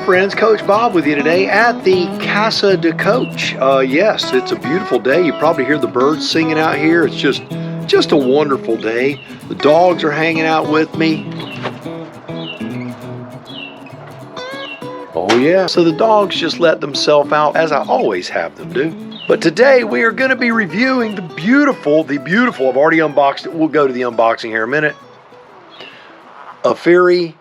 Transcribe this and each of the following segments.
friends, Coach Bob with you today at the Casa de Coach. Yes, it's a beautiful day. You probably hear the birds singing out here. It's just a wonderful day. The dogs are hanging out with me. Oh yeah, so the dogs just let themselves out as I always have them do. But today we are going to be reviewing the beautiful, I've already unboxed it. We'll go to the unboxing here in a minute. AFERY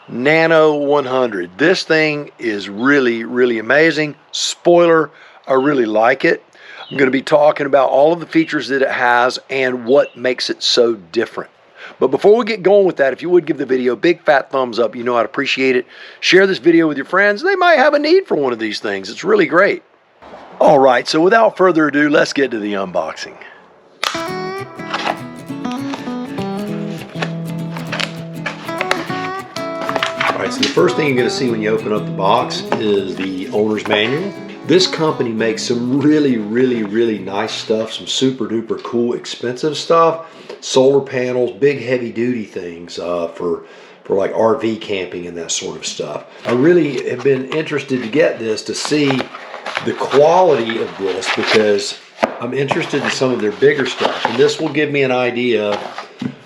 Nano 100. This thing is really, really amazing. Spoiler, I really like it. I'm going to be talking about all of the features that it has and what makes it so different. But before we get going with that, if you would give the video a big fat thumbs up, you know I'd appreciate it. Share this video with your friends. They might have a need for one of these things. It's really great. All right, so without further ado, let's get to the unboxing. So the first thing you're going to see when you open up the box is the owner's manual. This company makes some really, really, really nice stuff, some super duper cool, expensive stuff. Solar panels, big heavy duty things for like RV camping and that sort of stuff. I really have been interested to get this to see the quality of this because I'm interested in some of their bigger stuff. And this will give me an idea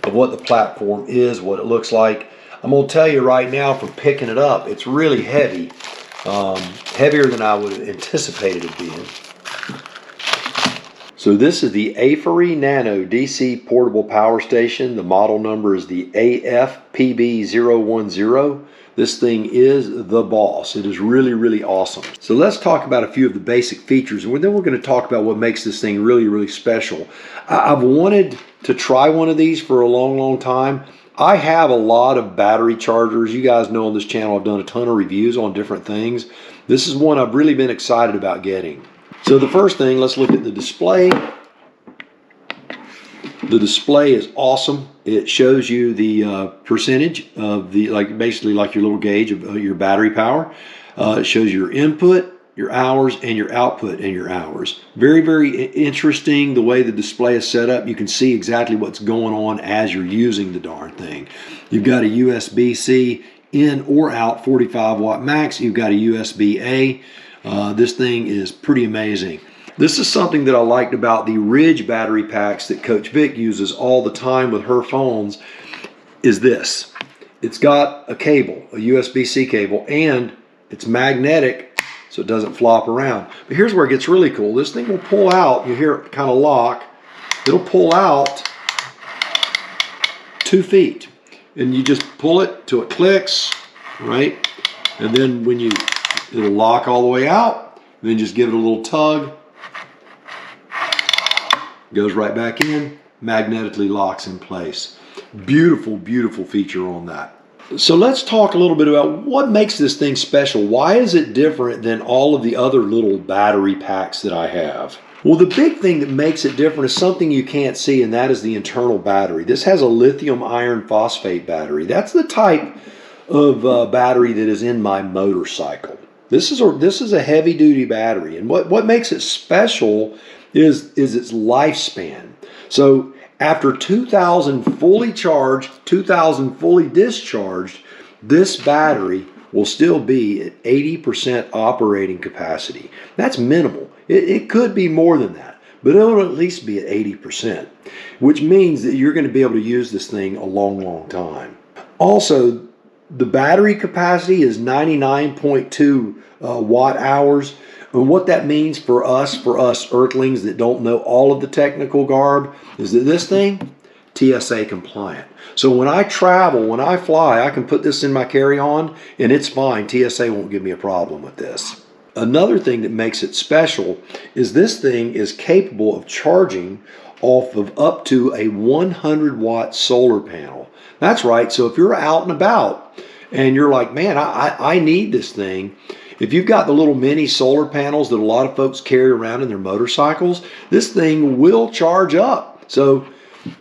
of what the platform is, what it looks like. I'm going to tell you right now from picking it up, it's really heavy, heavier than I would have anticipated it being. So this is the AFERY Nano DC Portable Power Station. The model number is the AFPB010. This thing is the boss. It is really, really awesome. So let's talk about a few of the basic features, and then we're going to talk about what makes this thing really, really special. I've wanted to try one of these for a long, long time. I have a lot of battery chargers. You guys know on this channel I've done a ton of reviews on different things. This is one I've really been excited about getting. So the first thing, let's look at the display. The display is awesome. It shows you the percentage of the, basically like your little gauge of your battery power. It shows your input, your hours, and your output and your hours. Very, very interesting the way the display is set up. You can see exactly what's going on as you're using the darn thing. You've got a USB-C in or out 45 watt max. You've got a USB-A. This thing is pretty amazing. This is something that I liked about the Ridge battery packs that Coach Vic uses all the time with her phones is this. It's got a cable, a USB-C cable, and it's magnetic, so it doesn't flop around. But here's where it gets really cool. This thing will pull out. You hear it kind of lock. It'll pull out 2 feet. And you just pull it till it clicks, right? And then when it'll lock all the way out. Then just give it a little tug. Goes right back in. Magnetically locks in place. Beautiful, beautiful feature on that. So let's talk a little bit about what makes this thing special. Why is it different than all of the other little battery packs that I have? Well, the big thing that makes it different is something you can't see, and that is the internal battery. This has a lithium iron phosphate battery. That's the type of battery that is in my motorcycle. This is a heavy duty battery, and what makes it special is its lifespan. So after 2,000 fully charged, 2,000 fully discharged, this battery will still be at 80% operating capacity. That's minimal. It could be more than that, but it'll at least be at 80%, which means that you're going to be able to use this thing a long, long time. Also, the battery capacity is 99.2 watt hours. And what that means for us earthlings that don't know all of the technical garb is that this thing, TSA compliant. So when I travel, when I fly, I can put this in my carry-on and it's fine. TSA won't give me a problem with this. Another thing that makes it special is this thing is capable of charging off of up to a 100 watt solar panel. That's right. So if you're out and about and you're like, man, I need this thing. If you've got the little mini solar panels that a lot of folks carry around in their motorcycles, this thing will charge up. So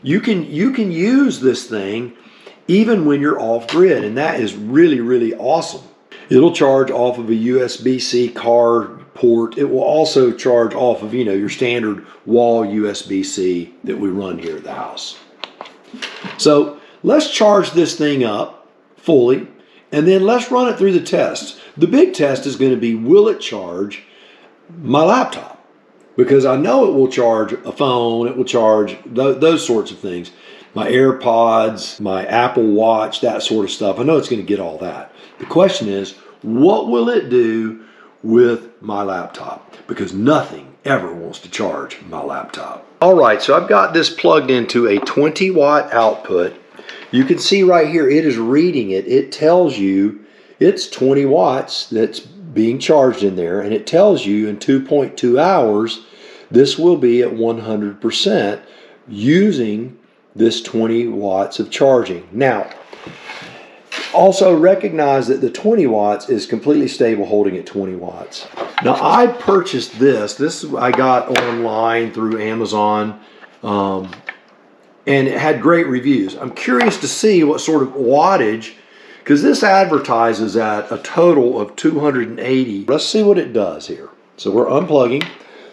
you can use this thing even when you're off grid, and that is really, really awesome. It'll charge off of a USB-C car port. It will also charge off of, your standard wall USB-C that we run here at the house. So let's charge this thing up fully, and then let's run it through the test. The big test is going to be, will it charge my laptop? Because I know it will charge a phone, it will charge those sorts of things. My AirPods, my Apple Watch, that sort of stuff. I know it's going to get all that. The question is, what will it do with my laptop? Because nothing ever wants to charge my laptop. All right, so I've got this plugged into a 20 watt output. You can see right here, it is reading it. It tells you it's 20 watts that's being charged in there, and it tells you in 2.2 hours, this will be at 100% using this 20 watts of charging. Now, also recognize that the 20 watts is completely stable holding at 20 watts. Now, I purchased this I got online through Amazon, and it had great reviews. I'm curious to see what sort of wattage, because this advertises at a total of 280. Let's see what it does here. So we're unplugging.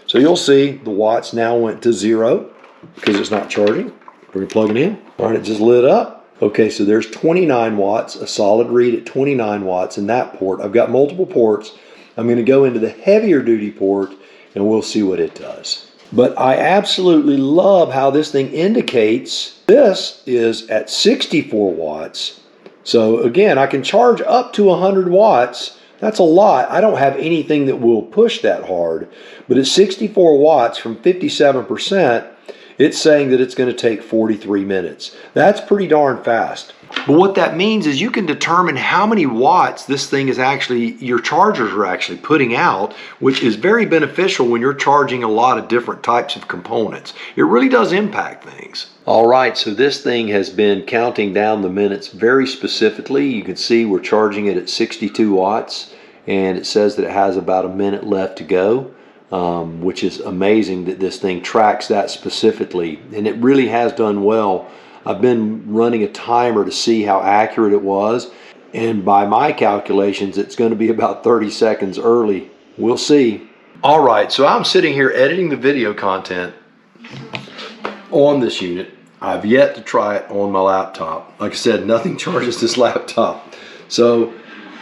So you'll see the watts now went to 0 because it's not charging. We're going to plug it in. All right, it just lit up. Okay, so there's 29 watts, a solid read at 29 watts in that port. I've got multiple ports. I'm going to go into the heavier duty port and we'll see what it does. But I absolutely love how this thing indicates this is at 64 watts. So again, I can charge up to 100 watts. That's a lot. I don't have anything that will push that hard. But at 64 watts from 57%, it's saying that it's going to take 43 minutes. That's pretty darn fast. But what that means is you can determine how many watts this thing is actually, your chargers are actually putting out, which is very beneficial when you're charging a lot of different types of components. It really does impact things. All right, so this thing has been counting down the minutes very specifically. You can see we're charging it at 62 watts, and it says that it has about a minute left to go. Which is amazing that this thing tracks that specifically, and it really has done well. I've been running a timer to see how accurate it was, and by my calculations it's going to be about 30 seconds early. We'll see. All right, so I'm sitting here editing the video content on this unit. I've yet to try it on my laptop. Like I said, nothing charges this laptop. So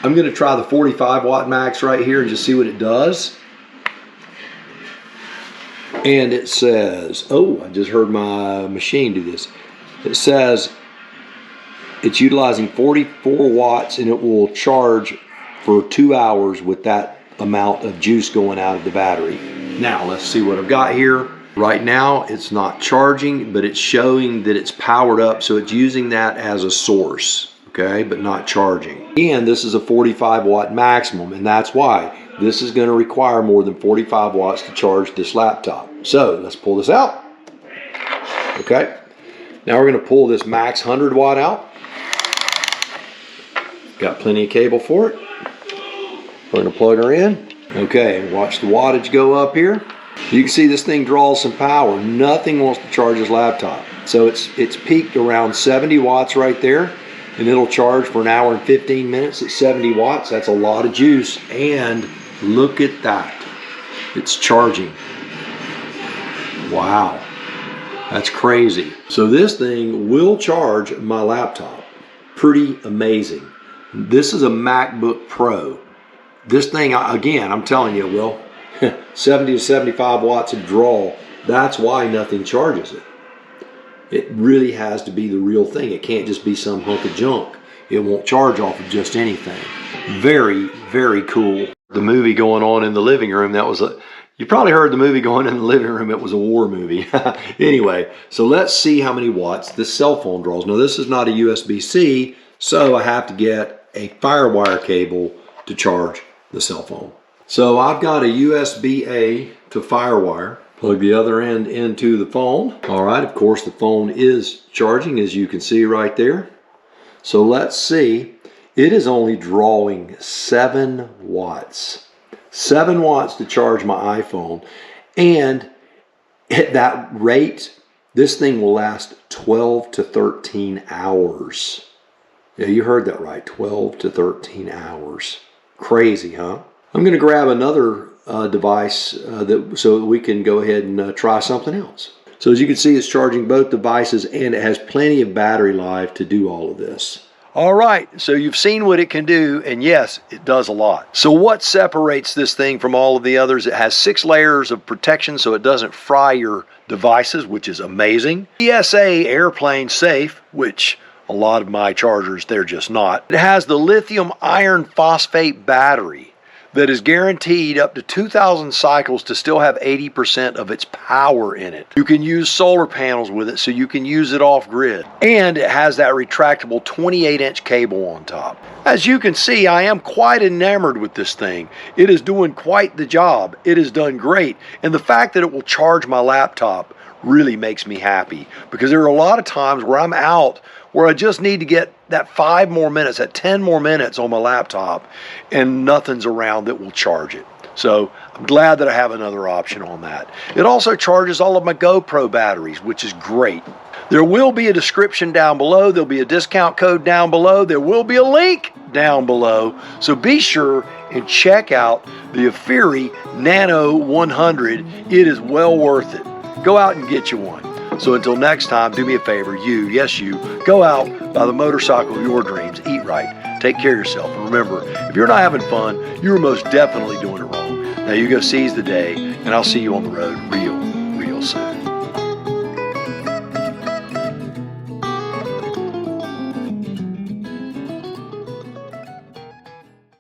I'm going to try the 45 watt max right here and just see what it does. And it says, oh, I just heard my machine do this. It says it's utilizing 44 watts and it will charge for 2 hours with that amount of juice going out of the battery. Now, let's see what I've got here. Right now, it's not charging, but it's showing that it's powered up, so it's using that as a source, okay, but not charging. And this is a 45 watt maximum, and that's why this is going to require more than 45 watts to charge this laptop. So let's pull this out. Okay, now we're going to pull this max 100 watt out. Got plenty of cable for it. We're going to plug her in. Okay, watch the wattage go up here. You can see this thing draws some power. Nothing wants to charge this laptop. So it's peaked around 70 watts right there, and it'll charge for an hour and 15 minutes at 70 watts. That's a lot of juice. And look at that. It's charging. Wow. That's crazy. So this thing will charge my laptop. Pretty amazing. This is a MacBook Pro. This thing, again, I'm telling you, Will, 70 to 75 watts of draw. That's why nothing charges it. It really has to be the real thing. It can't just be some hunk of junk. It won't charge off of just anything. Very, very cool. The movie going on in the living room, you probably heard the movie going in the living room. It was a war movie. Anyway, so let's see how many watts this cell phone draws. Now, this is not a USB-C, so I have to get a FireWire cable to charge the cell phone. So I've got a USB-A to FireWire. Plug the other end into the phone. All right, of course, the phone is charging, as you can see right there. So let's see. It is only drawing 7 watts. 7 watts to charge my iPhone. And at that rate, this thing will last 12 to 13 hours. Yeah, you heard that right, 12 to 13 hours. Crazy, huh? I'm going to grab another device so that we can go ahead and try something else. So as you can see, it's charging both devices and it has plenty of battery life to do all of this. All right, so you've seen what it can do, and yes, it does a lot. So what separates this thing from all of the others? It has 6 layers of protection so it doesn't fry your devices, which is amazing. PSA airplane safe, which a lot of my chargers, they're just not. It has the lithium iron phosphate battery that is guaranteed up to 2,000 cycles to still have 80% of its power in it. You can use solar panels with it, so you can use it off grid. And it has that retractable 28-inch cable on top. As you can see, I am quite enamored with this thing. It is doing quite the job. It has done great. And the fact that it will charge my laptop really makes me happy, because there are a lot of times where I'm out where I just need to get that 5 more minutes, that 10 more minutes on my laptop, and nothing's around that will charge it. So I'm glad that I have another option on that. It also charges all of my GoPro batteries, which is great. There will be a description down below. There'll be a discount code down below. There will be a link down below. So be sure and check out the AFERY Nano 100. It is well worth it. Go out and get you one. So until next time, do me a favor, yes you, go out, buy the motorcycle of your dreams, eat right, take care of yourself, and remember, if you're not having fun, you're most definitely doing it wrong. Now you go seize the day, and I'll see you on the road real soon.